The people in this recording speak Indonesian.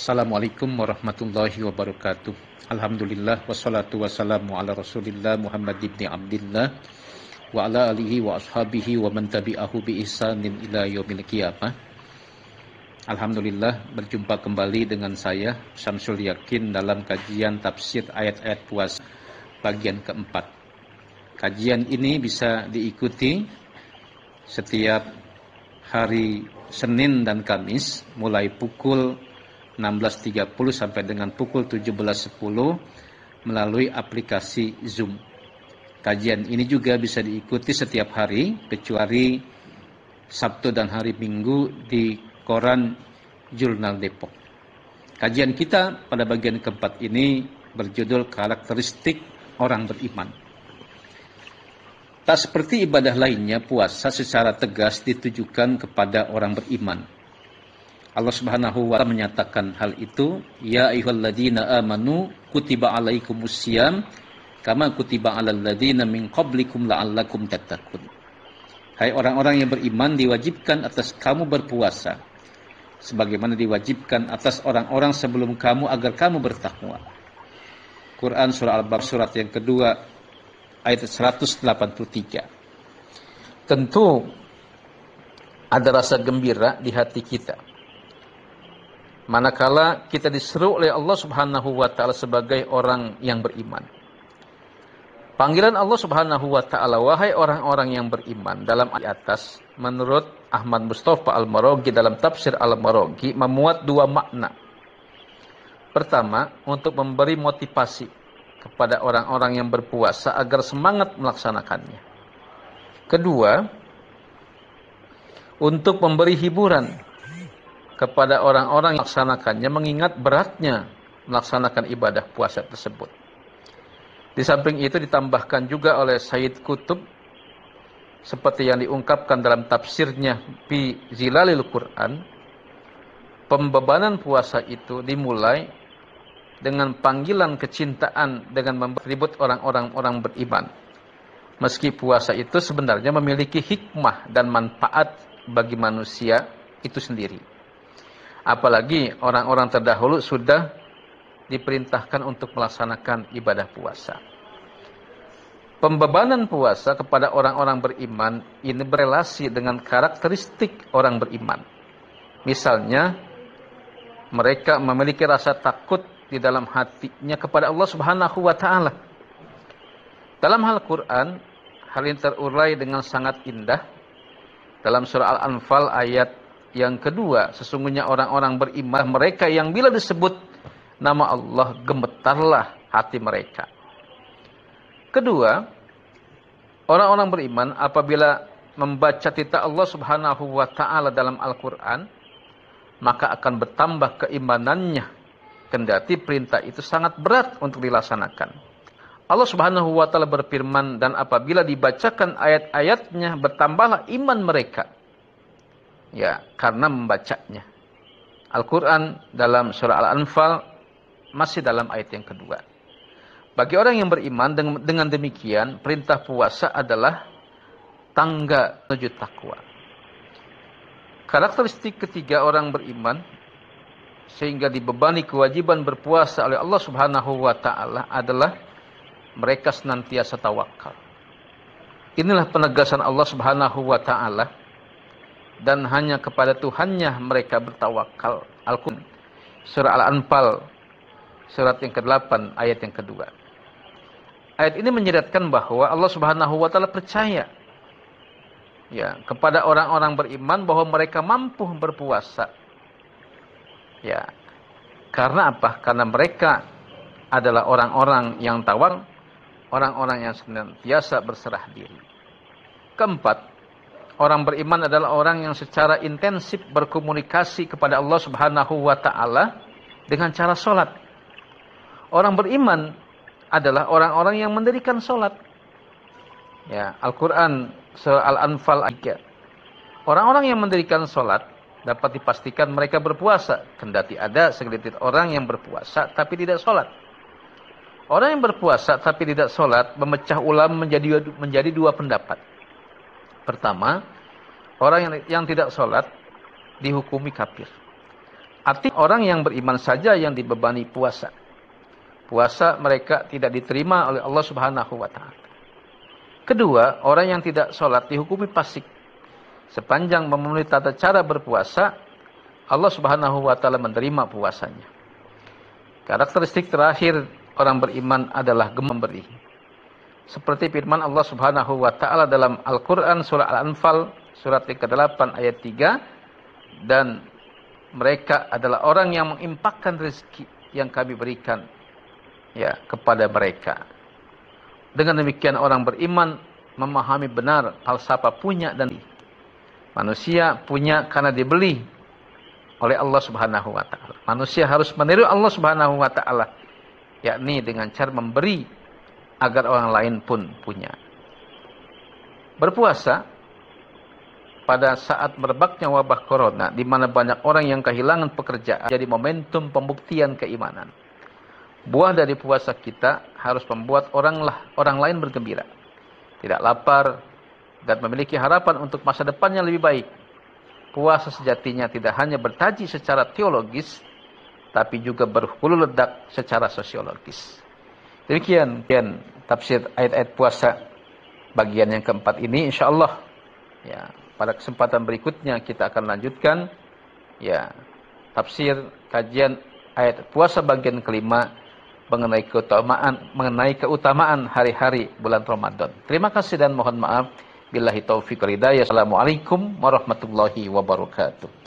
Assalamualaikum warahmatullahi wabarakatuh. Alhamdulillah wassalatu wassalamu ala Rasulillah Muhammad ibn Abdillah wa ala alihi wa ashabihi wa man tabi'ahu bi ihsanin ila yaumil qiyamah. Alhamdulillah berjumpa kembali dengan saya Syamsul Yakin dalam kajian tafsir ayat-ayat puasa bagian keempat. Kajian ini bisa diikuti setiap hari Senin dan Kamis mulai pukul 16.30 sampai dengan pukul 17.10 melalui aplikasi Zoom. Kajian ini juga bisa diikuti setiap hari kecuali Sabtu dan hari Minggu di koran Jurnal Depok. Kajian kita pada bagian keempat ini berjudul karakteristik orang beriman. Tak seperti ibadah lainnya, puasa secara tegas ditujukan kepada orang beriman. Allah Subhanahu wa ta'ala menyatakan hal itu, ya ayyuhalladzina amanu kutiba alaikumusiyam kama kutiba alal ladzina min qablikum la'allakum tattaqun. Hai orang-orang yang beriman, diwajibkan atas kamu berpuasa sebagaimana diwajibkan atas orang-orang sebelum kamu agar kamu bertakwa. Quran surah Al-Baqarah surat yang kedua ayat 183. Tentu ada rasa gembira di hati kita manakala kita diseru oleh Allah Subhanahu wa ta'ala sebagai orang yang beriman. Panggilan Allah Subhanahu wa ta'ala, wahai orang-orang yang beriman, dalam ayat atas, menurut Ahmad Mustafa Al-Maraghi dalam tafsir Al-Maraghi, memuat dua makna. Pertama, untuk memberi motivasi kepada orang-orang yang berpuasa agar semangat melaksanakannya. Kedua, untuk memberi hiburan kepada orang-orang yang melaksanakannya, mengingat beratnya melaksanakan ibadah puasa tersebut. Di samping itu ditambahkan juga oleh Sayyid Qutb, seperti yang diungkapkan dalam tafsirnya Fi Zilalil Quran, pembebanan puasa itu dimulai dengan panggilan kecintaan dengan memperibut orang-orang beriman. Meski puasa itu sebenarnya memiliki hikmah dan manfaat bagi manusia itu sendiri. Apalagi orang-orang terdahulu sudah diperintahkan untuk melaksanakan ibadah puasa. Pembebanan puasa kepada orang-orang beriman ini berelasi dengan karakteristik orang beriman. Misalnya, mereka memiliki rasa takut di dalam hatinya kepada Allah Subhanahu wa ta'ala. Dalam Al-Quran, hal ini terurai dengan sangat indah. Dalam surah Al-Anfal ayat yang kedua, sesungguhnya orang-orang beriman, mereka yang bila disebut nama Allah, gemetarlah hati mereka. Kedua, orang-orang beriman apabila membaca titah Allah Subhanahu wa ta'ala dalam Al-Quran, maka akan bertambah keimanannya, kendati perintah itu sangat berat untuk dilaksanakan. Allah Subhanahu wa ta'ala berfirman, dan apabila dibacakan ayat-ayatnya, bertambahlah iman mereka. Ya, karena membacanya. Al-Quran dalam surah Al-Anfal masih dalam ayat yang kedua. Bagi orang yang beriman, dengan demikian, perintah puasa adalah tangga menuju takwa. Karakteristik ketiga orang beriman, sehingga dibebani kewajiban berpuasa oleh Allah Subhanahu wa ta'ala, adalah mereka senantiasa tawakal. Inilah penegasan Allah Subhanahu wa ta'ala, dan hanya kepada Tuhannya mereka bertawakal. Al-Quran surah Al-Anfal surat yang ke-8 ayat yang kedua. Ayat ini menyeratkan bahwa Allah Subhanahu wa ta'ala percaya ya kepada orang-orang beriman bahwa mereka mampu berpuasa. Ya. Karena apa? Karena mereka adalah orang-orang yang tawakal, orang-orang yang senantiasa berserah diri. Keempat, orang beriman adalah orang yang secara intensif berkomunikasi kepada Allah Subhanahu wa ta'ala dengan cara sholat. Orang beriman adalah orang-orang yang mendirikan sholat. Ya, Al-Quran surah Al-Anfal ayat. Orang-orang yang mendirikan sholat dapat dipastikan mereka berpuasa, kendati ada segelintir orang yang berpuasa tapi tidak sholat. Orang yang berpuasa tapi tidak sholat memecah ulama menjadi dua pendapat. Pertama, orang yang tidak sholat dihukumi kafir. Artinya orang yang beriman saja yang dibebani puasa. Puasa mereka tidak diterima oleh Allah Subhanahu wa taala. Kedua, orang yang tidak sholat dihukumi fasik. Sepanjang memenuhi tata cara berpuasa, Allah Subhanahu wa taala menerima puasanya. Karakteristik terakhir orang beriman adalah gemar memberi. Seperti firman Allah Subhanahu wa taala dalam Al-Qur'an surah Al-Anfal surat ke-8 ayat 3, dan mereka adalah orang yang menginfakkan rezeki yang kami berikan kepada mereka. Dengan demikian orang beriman memahami benar falsafah punya dan manusia punya karena dibeli oleh Allah Subhanahu wa taala. Manusia harus meniru Allah Subhanahu wa taala, yakni dengan cara memberi agar orang lain pun punya. Berpuasa pada saat merebaknya wabah corona, di mana banyak orang yang kehilangan pekerjaan, jadi momentum pembuktian keimanan. Buah dari puasa kita harus membuat orang lain bergembira, tidak lapar, dan memiliki harapan untuk masa depannya lebih baik. Puasa sejatinya tidak hanya bertaji secara teologis, tapi juga berhulu ledak secara sosiologis. Demikian tafsir ayat-ayat puasa bagian yang keempat ini, insyaallah. Pada kesempatan berikutnya kita akan lanjutkan tafsir kajian ayat puasa bagian kelima mengenai keutamaan hari-hari bulan Ramadan. Terima kasih dan mohon maaf. Billahi taufiq wal hidayah. Assalamualaikum warahmatullahi wabarakatuh.